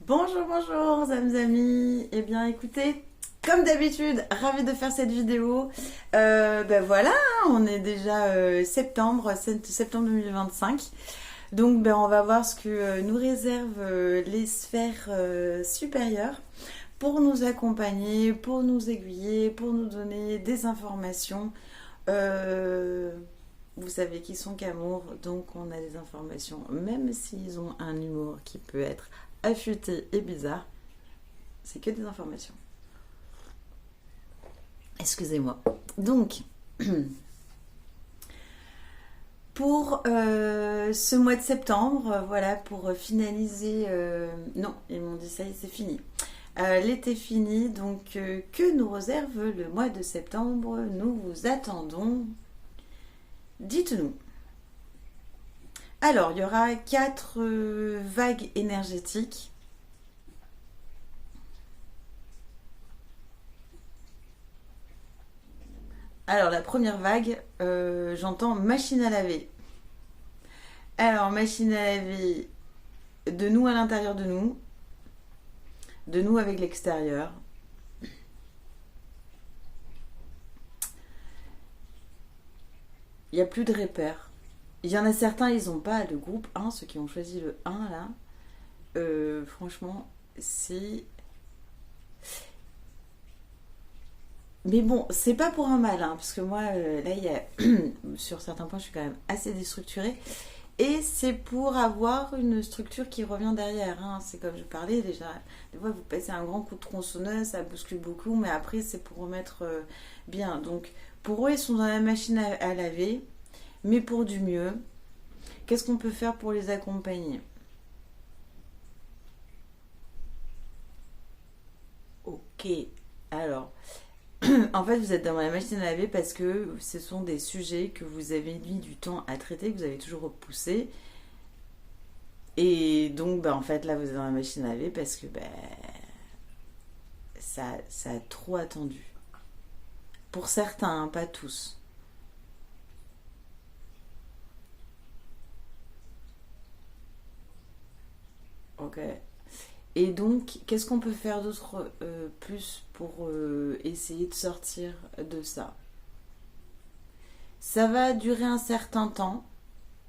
Bonjour, bonjour, amis. Eh bien, écoutez, comme d'habitude, ravie de faire cette vidéo. Ben voilà, on est déjà septembre 2025. Donc, ben, on va voir ce que nous réservent les sphères supérieures pour nous accompagner, pour nous aiguiller, pour nous donner des informations. Euh, Vous savez qu'ils sont qu'amour, donc on a des informations, même s'ils ont un humour qui peut être affûté et bizarre, c'est que des informations. Excusez-moi. Donc, pour ce mois de septembre, voilà, pour finaliser... non, ils m'ont dit ça y est, c'est fini. L'été fini, donc que nous réserve le mois de septembre? Nous vous attendons. Dites-nous. Alors, il y aura 4 vagues énergétiques. Alors, la première vague, j'entends machine à laver. Alors, machine à laver de nous à l'intérieur de nous avec l'extérieur. Il n'y a plus de repères. Il y en a certains, ils n'ont pas le groupe 1, ceux qui ont choisi le 1 là. Franchement, c'est. Mais bon, c'est pas pour un mal, hein, parce que moi, là, il y a. Sur certains points, je suis quand même assez déstructurée. Et c'est pour avoir une structure qui revient derrière. Hein. C'est comme je parlais déjà. Des fois, vous passez un grand coup de tronçonneuse, ça bouscule beaucoup, mais après, c'est pour remettre bien. Donc, pour eux, ils sont dans la machine à laver, mais pour du mieux. Qu'est-ce qu'on peut faire pour les accompagner? Ok. Alors, en fait, vous êtes dans la machine à laver parce que ce sont des sujets que vous avez mis du temps à traiter, que vous avez toujours repoussé. Et donc, en fait, là, vous êtes dans la machine à laver parce que ça a trop attendu. Pour certains, hein, pas tous. Ok. Et donc, qu'est-ce qu'on peut faire d'autre plus pour essayer de sortir de ça? Ça va durer un certain temps.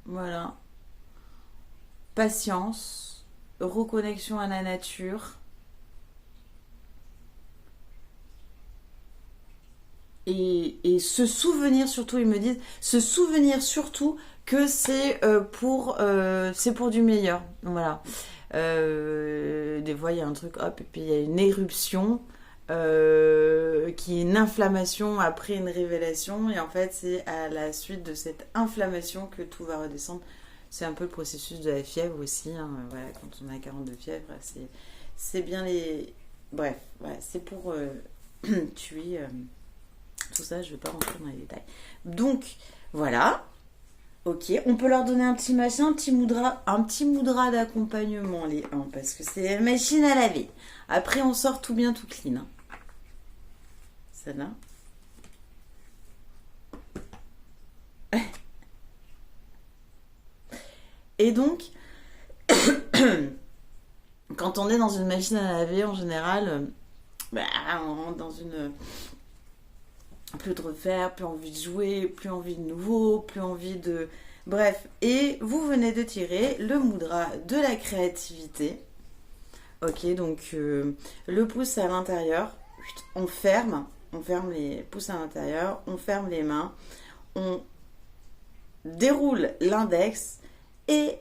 Voilà. Patience, reconnexion à la nature. Et se souvenir surtout, ils me disent, se souvenir surtout que c'est pour du meilleur. Voilà. Des fois, il y a un truc, hop, et puis il y a une éruption qui est une inflammation après une révélation. Et en fait, c'est à la suite de cette inflammation que tout va redescendre. C'est un peu le processus de la fièvre aussi. Hein. Voilà, quand on a 42 fièvres, c'est bien les. Bref, voilà, c'est pour tuer. Tout ça, je ne vais pas rentrer dans les détails. Donc, voilà. Ok, on peut leur donner un petit machin, un petit moudra d'accompagnement, les 1, parce que c'est la machine à laver. Après, on sort tout bien, tout clean. Hein. Ça là. Et donc, quand on est dans une machine à laver, en général, on rentre dans une plus de refaire, plus envie de jouer, plus envie de nouveau, plus envie de... Bref, et vous venez de tirer le moudra de la créativité. Ok, donc le pouce à l'intérieur, on ferme les pouces à l'intérieur, on ferme les mains, on déroule l'index et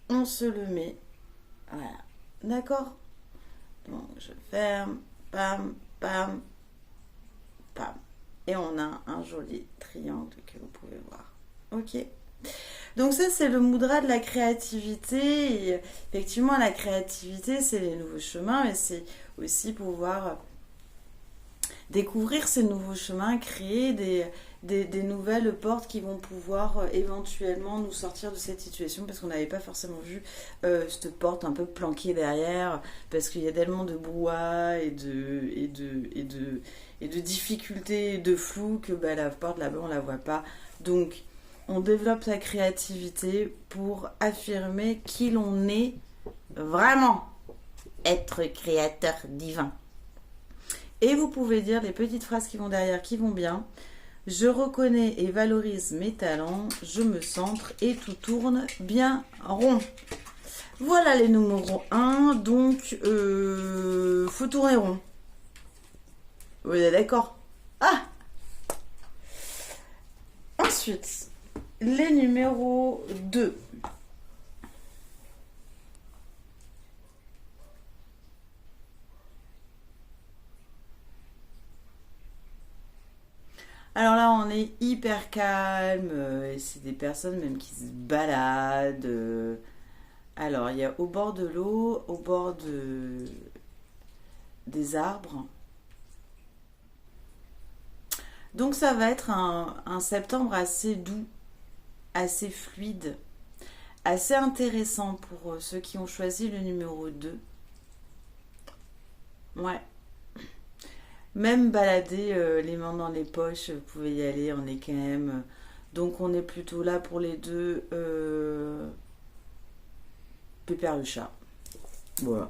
on se le met. Voilà, d'accord? Donc je ferme, pam, pam, pam. Et on a un joli triangle que vous pouvez voir. Ok. Donc ça, c'est le moudra de la créativité. Et effectivement, la créativité, c'est les nouveaux chemins, mais c'est aussi pouvoir découvrir ces nouveaux chemins, créer des nouvelles portes qui vont pouvoir éventuellement nous sortir de cette situation parce qu'on n'avait pas forcément vu cette porte un peu planquée derrière parce qu'il y a tellement de brouhaha et de difficultés et de flou que la porte là-bas on la voit pas. Donc on développe sa créativité pour affirmer qui l'on est vraiment. être créateur divin. Et vous pouvez dire les petites phrases qui vont derrière, qui vont bien. Je reconnais et valorise mes talents, je me centre et tout tourne bien rond. Voilà les numéros 1, donc faut tourner rond. Vous êtes d'accord? Ah! Ensuite, les numéros 2. Alors là, on est hyper calme, et c'est des personnes même qui se baladent. Alors, il y a au bord de l'eau, au bord des arbres. Donc ça va être un septembre assez doux, assez fluide, assez intéressant pour ceux qui ont choisi le numéro 2. Ouais. Même balader les mains dans les poches, vous pouvez y aller, on est quand même. Donc on est plutôt là pour les deux. Pépère le chat. Voilà.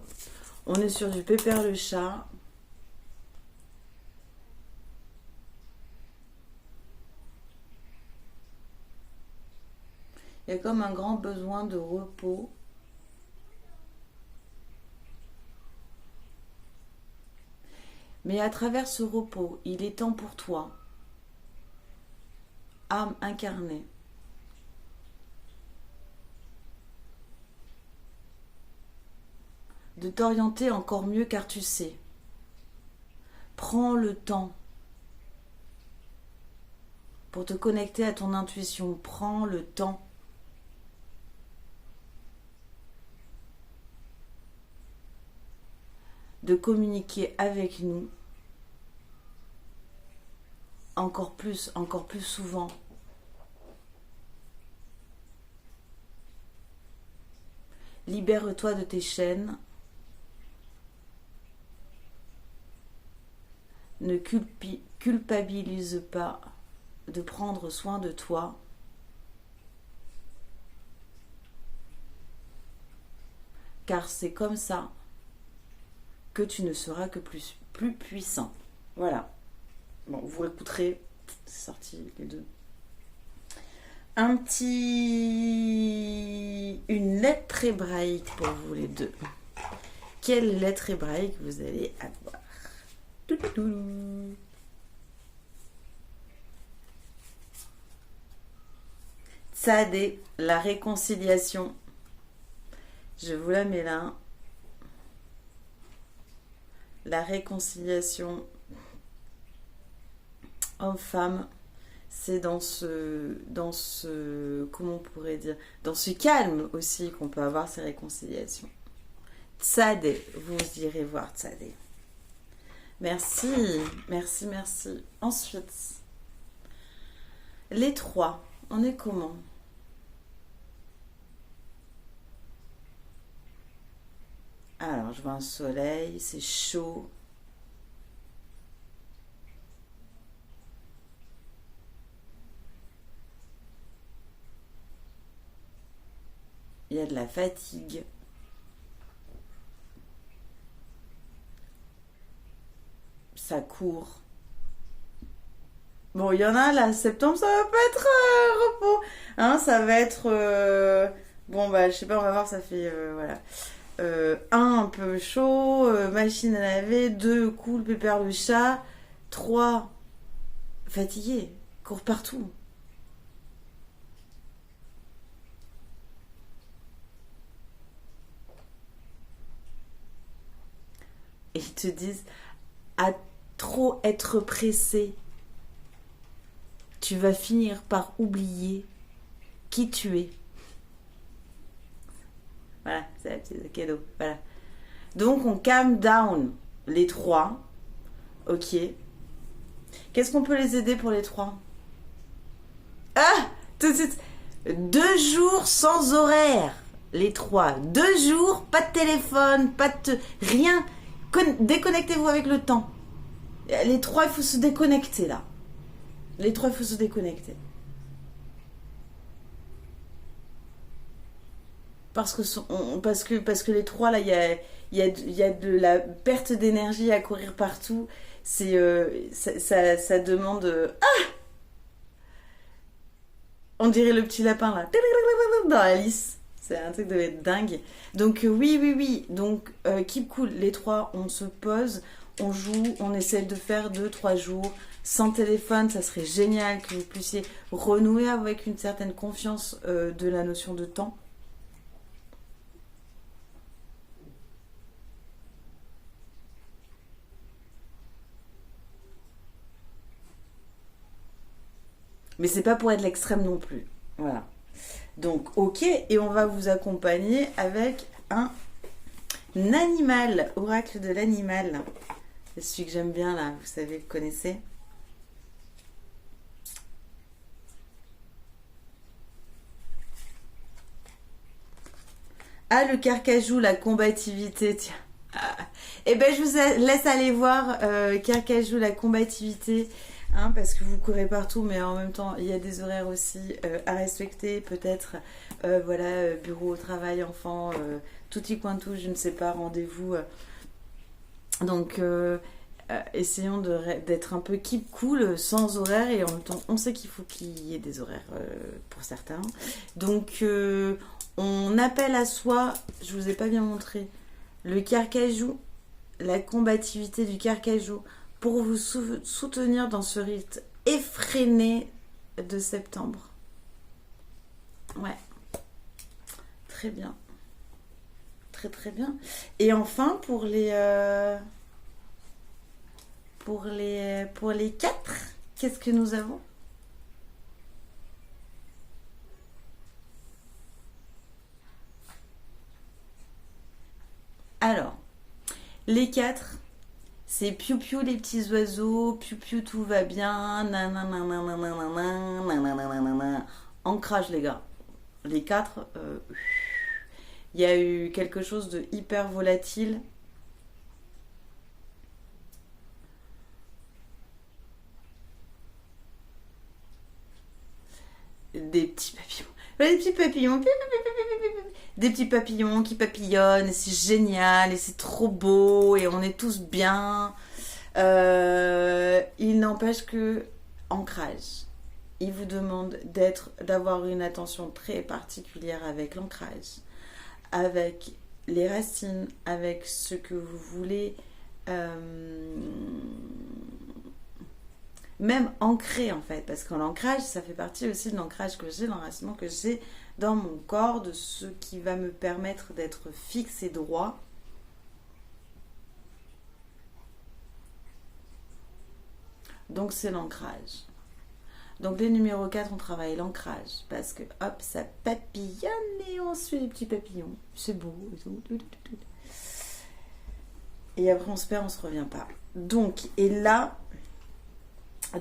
On est sur du Pépère le chat. Il y a comme un grand besoin de repos. Mais à travers ce repos, il est temps pour toi, âme incarnée, de t'orienter encore mieux car tu sais. Prends le temps pour te connecter à ton intuition. Prends le temps. De communiquer avec nous encore plus souvent. Libère-toi de tes chaînes. Ne culpabilise pas de prendre soin de toi. Car c'est comme ça que tu ne seras que plus puissant. Voilà. Bon, vous écouterez. C'est sorti les deux. Une lettre hébraïque pour vous les deux. Quelle lettre hébraïque vous allez avoir? Tzadé, la réconciliation. Je vous la mets là. La réconciliation homme-femme, c'est dans ce, comment on pourrait dire, dans ce calme aussi qu'on peut avoir ces réconciliations. Tzadé, vous irez voir Tzadé. Merci, merci, merci. Ensuite, les 3, on est comment? Alors, je vois un soleil, c'est chaud. Il y a de la fatigue. Ça court. Bon, il y en a là, septembre, ça va pas être repos. Hein, ça va être... bon, bah, je sais pas, on va voir, ça fait... voilà. 1 peu chaud, machine à laver, 2 cool, Pépère le chat, 3 fatigué, court partout. Et ils te disent, à trop être pressé, tu vas finir par oublier qui tu es. Voilà, c'est un petit cadeau. Voilà. Donc, on calm down les 3. Ok. Qu'est-ce qu'on peut les aider pour les 3? Ah! Tout de suite. 2 jours sans horaire. Les 3. 2 jours, pas de téléphone, pas de... rien. Déconnectez-vous avec le temps. Les 3, il faut se déconnecter là. Les 3, il faut se déconnecter. parce que les trois, là, il y a de la perte d'énergie à courir partout. Ça demande... on dirait le petit lapin, là, dans Alice. C'est un truc de dingue. Donc oui. Donc keep cool. Les trois, on se pose, on joue, on essaie de faire 2-3 jours sans téléphone. Ça serait génial que vous puissiez renouer avec une certaine confiance de la notion de temps. Mais c'est pas pour être l'extrême non plus. Voilà. Donc, ok, et on va vous accompagner avec un animal, oracle de l'animal. C'est celui que j'aime bien là, vous savez, vous connaissez. Ah, le carcajou, la combativité, tiens. Eh ben, je vous laisse aller voir carcajou, la combativité. Hein, parce que vous courez partout, mais en même temps, il y a des horaires aussi à respecter. Peut-être, voilà, bureau, travail, enfant, tutti quanti, je ne sais pas, rendez-vous. Donc, essayons d'être un peu keep cool, sans horaire. Et en même temps, on sait qu'il faut qu'il y ait des horaires pour certains. Donc, on appelle à soi, je vous ai pas bien montré, le carcajou, la combativité du carcajou, pour vous soutenir dans ce rythme effréné de septembre. Ouais. Très bien. Très bien. Et enfin, pour les 4, qu'est-ce que nous avons? Alors, les 4... c'est piou-piou les petits oiseaux, piou-piou tout va bien, nanana. Ancrage les gars. Les 4, il y a eu quelque chose de hyper volatile. Des petits papillons. Des petits papillons. Des petits papillons qui papillonnent, et c'est génial, et c'est trop beau, et on est tous bien. Il n'empêche que, ancrage, il vous demande d'avoir une attention très particulière avec l'ancrage, avec les racines, avec ce que vous voulez, même ancrer en fait, parce que l'ancrage, ça fait partie aussi de l'ancrage que j'ai, l'enracinement que j'ai dans mon corps, de ce qui va me permettre d'être fixe et droit. Donc c'est l'ancrage. Donc les numéros 4, on travaille l'ancrage, parce que hop, ça papillonne et on suit les petits papillons. C'est beau et tout. Et après on se perd, on se revient pas. Donc, et là...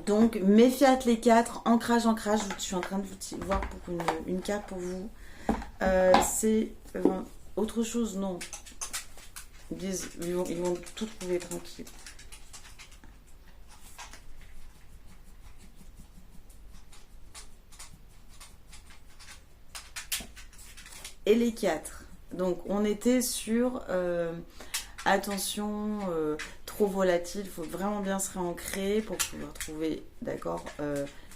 Donc, méfiate les 4, ancrage, je suis en train de vous voir pour une carte pour vous. C'est autre chose, non. Ils vont tout trouver tranquille. Et les 4. Donc, on était sur... attention, trop volatile, il faut vraiment bien se réancrer pour pouvoir trouver, d'accord,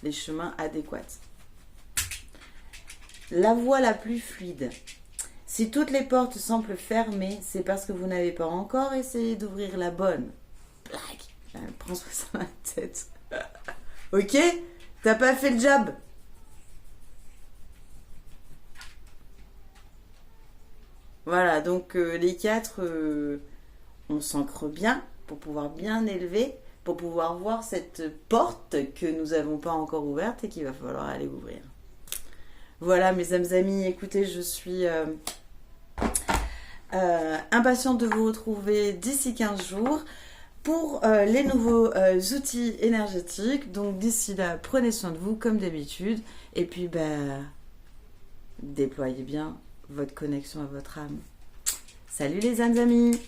les chemins adéquats. La voie la plus fluide. Si toutes les portes semblent fermées, c'est parce que vous n'avez pas encore essayé d'ouvrir la bonne. Blague. Prends-toi ça dans la tête. Ok? T'as pas fait le job. Voilà, donc les 4... on s'ancre bien pour pouvoir bien élever, pour pouvoir voir cette porte que nous n'avons pas encore ouverte et qu'il va falloir aller ouvrir. Voilà mes amis, écoutez, je suis impatiente de vous retrouver d'ici 15 jours pour les nouveaux outils énergétiques. Donc d'ici là, prenez soin de vous comme d'habitude et puis déployez bien votre connexion à votre âme. Salut les amis!